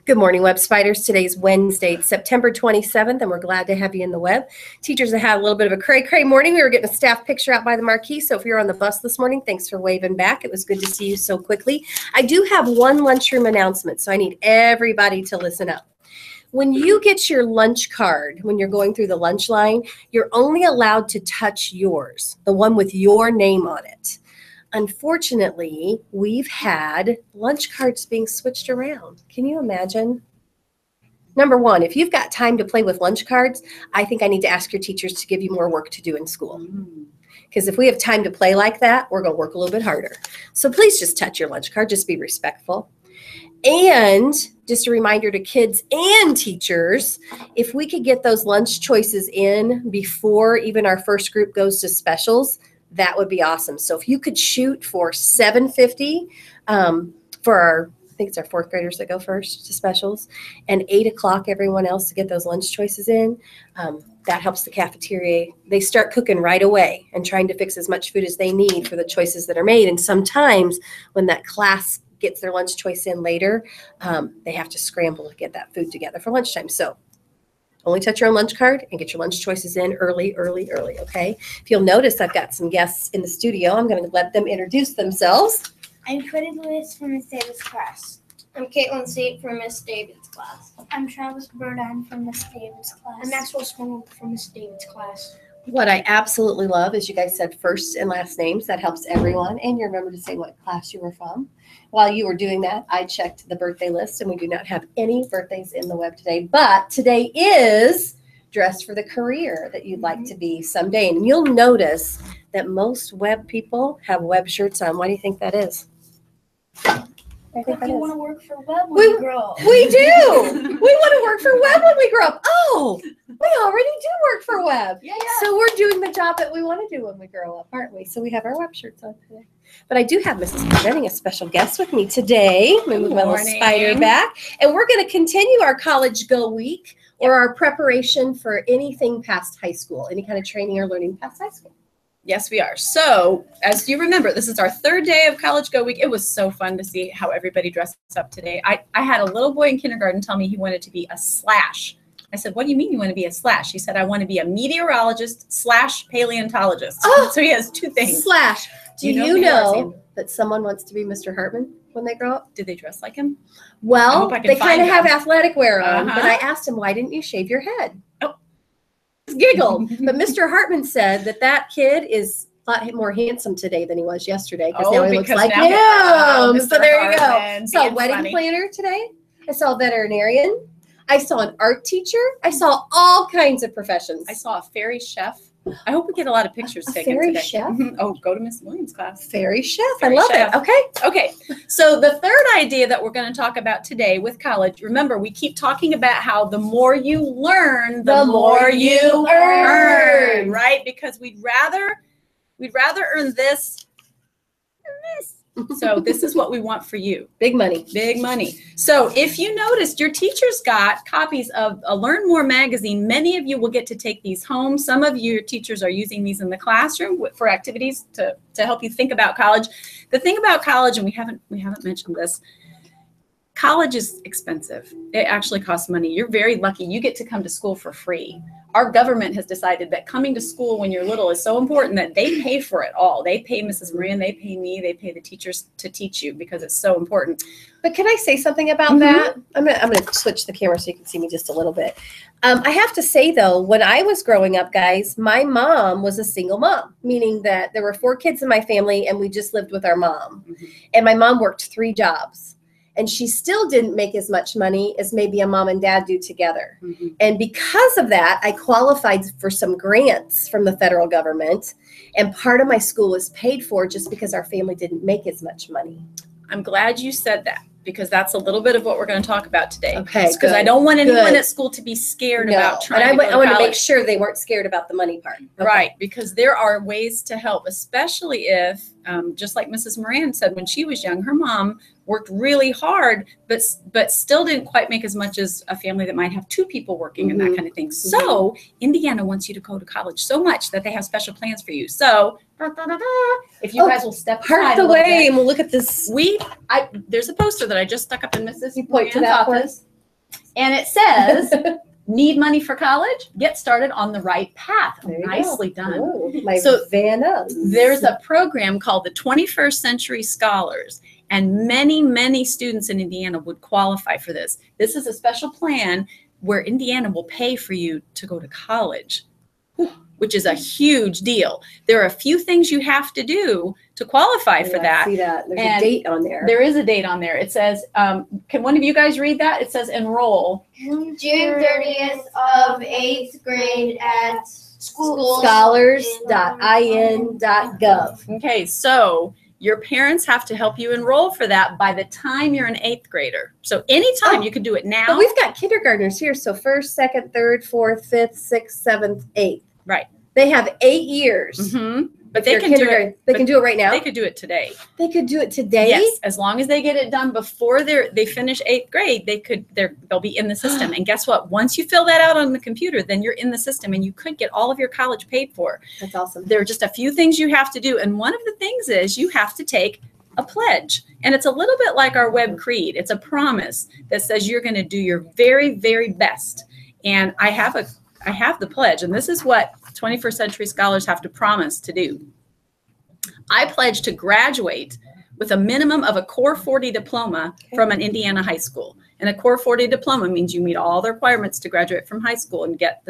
Good morning, Web Spiders. Today's Wednesday, it's September 27th, and we're glad to have you in the web. Teachers have had a little bit of a cray-cray morning. We were getting a staff picture out by the marquee, so if you're on the bus this morning, thanks for waving back. It was good to see you so quickly. I do have one lunchroom announcement, so I need everybody to listen up. When you get your lunch card, when you're going through the lunch line, you're only allowed to touch yours, the one with your name on it. Unfortunately, we've had lunch cards being switched around. Can you imagine? Number one, if you've got time to play with lunch cards, I think I need to ask your teachers to give you more work to do in school. Because if we have time to play like that, we're going to work a little bit harder. So please just touch your lunch card. Just be respectful. And just a reminder to kids and teachers, if we could get those lunch choices in before even our first group goes to specials, that would be awesome. So if you could shoot for 7:50 for our, I think it's our fourth graders that go first to specials, and 8 o'clock everyone else to get those lunch choices in, that helps the cafeteria. They start cooking right away and trying to fix as much food as they need for the choices that are made. And sometimes when that class gets their lunch choice in later, they have to scramble to get that food together for lunchtime. So only touch your own lunch card and get your lunch choices in early, okay? If you'll notice, I've got some guests in the studio. I'm going to let them introduce themselves. I'm Cody Lewis from Miss David's class. I'm Caitlin Seep from Miss David's class. I'm Travis Burdine from Miss David's class. I'm Maxwell Spindle from Miss David's class. What I absolutely love is you guys said first and last names. That helps everyone. And you remember to say what class you were from. While you were doing that, I checked the birthday list, and we do not have any birthdays in the web today. But today is Dress for the Career that you'd like to be someday. And you'll notice that most web people have web shirts on. Why do you think that is? Because you want to work for web when you grow up. We do. We want to work for web when we grow up. Oh, we already do work for web. Yeah. So we're doing the job that we want to do when we grow up, aren't we? So we have our web shirts on today. But I do have Mrs. Presenting a special guest with me today. I'm going to move my little spider back. And we're going to continue our College Go Week, or our preparation for anything past high school, any kind of training or learning past high school. Yes, we are. So, as you remember, this is our third day of College Go Week. It was so fun to see how everybody dressed up today. I had a little boy in kindergarten tell me he wanted to be a slash. I said, what do you mean you want to be a slash? He said, I want to be a meteorologist / paleontologist. Oh, so he has two things. Slash. Do you know that someone wants to be Mr. Hartman when they grow up? Did they dress like him? Well, they kind of have athletic wear on, Uh-huh. but I asked him, why didn't you shave your head? Oh. Giggled. But Mr. Hartman said that kid is a lot more handsome today than he was yesterday, because now he looks like him. So there you go. Saw a wedding planner today. I saw a veterinarian. I saw an art teacher. I saw all kinds of professions. I saw a fairy chef. I hope we get a lot of pictures taken fairy today. chef? Oh, go to Miss Williams' class. Fairy chef. Fairy I love chef. it. Okay. Okay. So the third idea that we're going to talk about today with college, remember, we keep talking about how the more you learn, the more you earn, right? Because we'd rather earn this than this. So this is what we want for you. Big money. Big money. So if you noticed, your teachers got copies of a Learn More magazine. Many of you will get to take these home. Some of your teachers are using these in the classroom for activities to help you think about college. The thing about college, and we haven't mentioned this, college is expensive. It actually costs money. You're very lucky. You get to come to school for free. Our government has decided that coming to school when you're little is so important that they pay for it all. They pay Mrs. Moran, they pay me, they pay the teachers to teach you because it's so important. But can I say something about that? I'm gonna switch the camera so you can see me just a little bit. I have to say, though, when I was growing up, guys, my mom was a single mom, meaning that there were 4 kids in my family and we just lived with our mom. And my mom worked 3 jobs. And she still didn't make as much money as maybe a mom and dad do together. And because of that, I qualified for some grants from the federal government. And part of my school was paid for just because our family didn't make as much money. I'm glad you said that, because that's a little bit of what we're going to talk about today. Okay, because I don't want anyone at school to be scared about trying to go to college. I want to make sure they weren't scared about the money part. Okay. Right, because there are ways to help, especially if, just like Mrs. Moran said, when she was young, her mom worked really hard, but still didn't quite make as much as a family that might have 2 people working and that kind of thing. So Indiana wants you to go to college so much that they have special plans for you. So if you guys will step part the way and we'll look at this. There's a poster that I just stuck up in Mrs. You point to that office. And it says, need money for college? Get started on the right path. There you Nicely go. done. Oh, my So Vanna. There's a program called the 21st Century Scholars, and many, many students in Indiana would qualify for this. This is a special plan where Indiana will pay for you to go to college, which is a huge deal. There are a few things you have to do to qualify for that. See that? There's And a date on there. There is a date on there. It says, can one of you guys read that? It says enroll. June 30th of 8th grade at scholars.in.gov. Okay, so your parents have to help you enroll for that by the time you're an 8th grader. So anytime you can do it now. But we've got kindergartners here. So 1st, 2nd, 3rd, 4th, 5th, 6th, 7th, 8th. Right. They have 8 years. But they can do it. They can do it right now. They could do it today. They could do it today. Yes, as long as they get it done before they finish 8th grade, they'll be in the system. And guess what? Once you fill that out on the computer, then you're in the system, and you could get all of your college paid for. That's awesome. There are just a few things you have to do, and one of the things is you have to take a pledge, and it's a little bit like our web creed. It's a promise that says you're going to do your very, very best. And I have the pledge, and this is what 21st Century Scholars have to promise to do. I pledge to graduate with a minimum of a Core 40 diploma from an Indiana high school. And a Core 40 diploma means you meet all the requirements to graduate from high school and get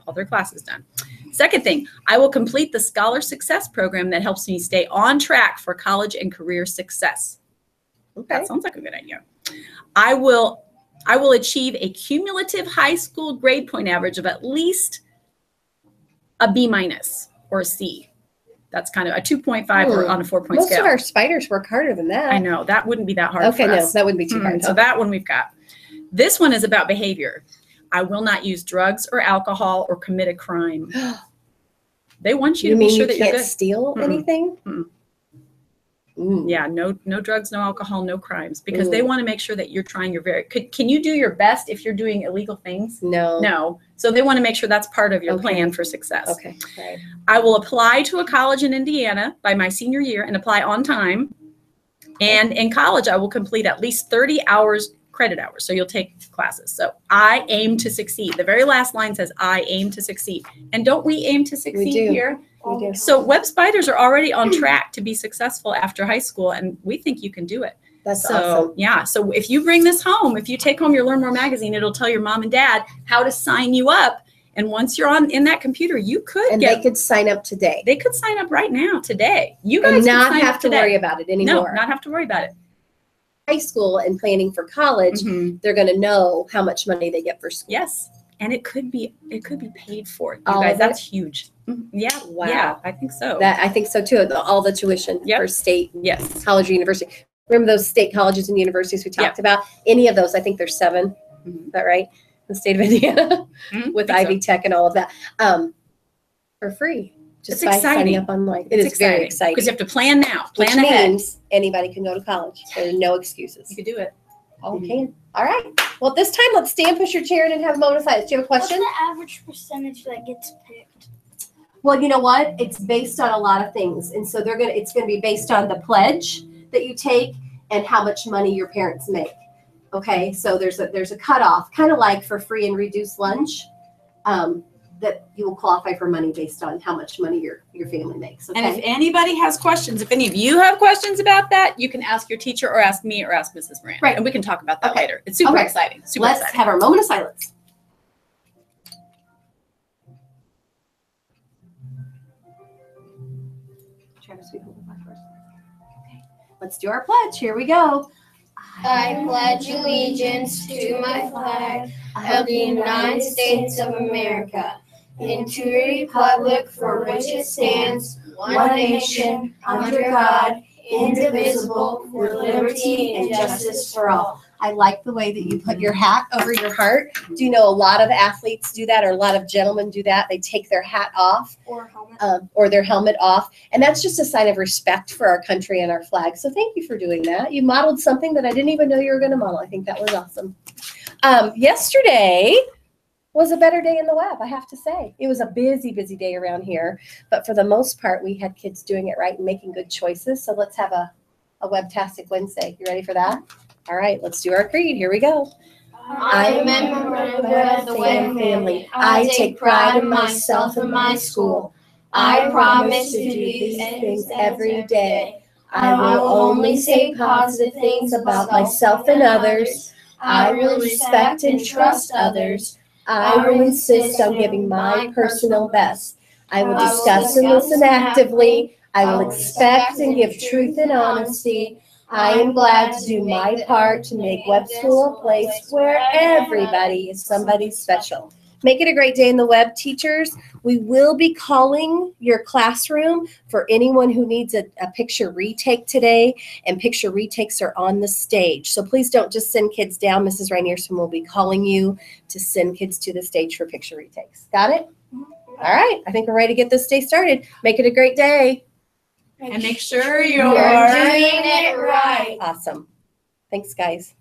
all their classes done. Second thing, I will complete the Scholar Success Program that helps me stay on track for college and career success. Okay. That sounds like a good idea. I will achieve a cumulative high school grade point average of at least a B- or a C. That's kind of a 2.5 or on a 4-point Most scale. of our spiders work harder than that. I know. That wouldn't be that hard Okay, for no, us. that wouldn't be too hard. So that one we've got. This one is about behavior. I will not use drugs or alcohol or commit a crime. They want you to be sure that you're can't good. steal anything? Yeah, no drugs, no alcohol, no crimes, because they want to make sure that you're trying your very. Can you do your best if you're doing illegal things? No. No. So they want to make sure that's part of your plan for success. Okay. Right. I will apply to a college in Indiana by my senior year and apply on time. And in college, I will complete at least 30 credit hours. So you'll take classes. So I aim to succeed. The very last line says, I aim to succeed. And don't we aim to succeed here? We do. So web spiders are already on track to be successful after high school, and we think you can do it. That's So awesome. yeah, so if you bring this home, if you take home your Learn More magazine, it'll tell your mom and dad how to sign you up. And once you're in that computer, you could And they could sign up today. they could sign up right now today. You guys And could not sign have up to today. worry about it No, anymore. not have to worry about it. High school and planning for college, they're going to know how much money they get for school. Yes, and it could be paid for. You All guys, of it? that's huge. Yeah, Wow. yeah, I think so. That I think so too. All the tuition Yep. for state, Yes. college, or university. Remember those state colleges and universities we talked about? Any of those? I think there's 7. Is that right? In the state of Indiana, with think so. Ivy Tech and all of that, for free. Just It's by signing exciting. up online. It is very exciting. because you have to plan now, Which plan ahead. means anybody can go to college. There are no excuses. You could do it. All can. All right. Well, this time, let's stand, push your chair in, and have a moment of silence. Do you have a What's question? the average percentage that gets picked? Well, you know what? It's based on a lot of things, and so it's gonna be based on the pledge that you take and how much money your parents make. Okay, so there's a cutoff, kind of like for free and reduced lunch, that you will qualify for money based on how much money your family makes. Okay. And if anybody has questions, if any of you have questions about that, you can ask your teacher or ask me or ask Mrs. Brand. Right. And we can talk about that Okay. later. It's super Okay. exciting. Super Let's exciting. have our moment of silence. Travis, we hold the flag first. Okay. Let's do our pledge. Here we go. I pledge allegiance to my flag of the United States of America and to the republic for which it stands, one nation, under God, indivisible, with liberty and justice for all. I like the way that you put your hat over your heart. Do you know a lot of athletes do that, or a lot of gentlemen do that? They take their hat off Or helmet? or their helmet off. And that's just a sign of respect for our country and our flag. So thank you for doing that. You modeled something that I didn't even know you were going to model. I think that was awesome. Yesterday was a better day in the web, I have to say. It was a busy, busy day around here. But for the most part, we had kids doing it right and making good choices. So let's have a Webtastic Wednesday. You ready for that? All right, let's do our creed. Here we go. I am a member of the Webb family. I take pride in myself and my school. I promise to do these things every day. I will only say positive things about myself and others. I will respect and trust others. I will insist on giving my personal best. I will discuss and listen actively. I will expect and give truth and honesty. I am glad to do my part to make Webb School a place where everybody is somebody special. Make it a great day in the Webb, teachers. We will be calling your classroom for anyone who needs a picture retake today, and picture retakes are on the stage. So please don't just send kids down. Mrs. Rainierson will be calling you to send kids to the stage for picture retakes. Got it? All right. I think we're ready to get this day started. Make it a great day. And make sure You're doing it right. Awesome. Thanks, guys.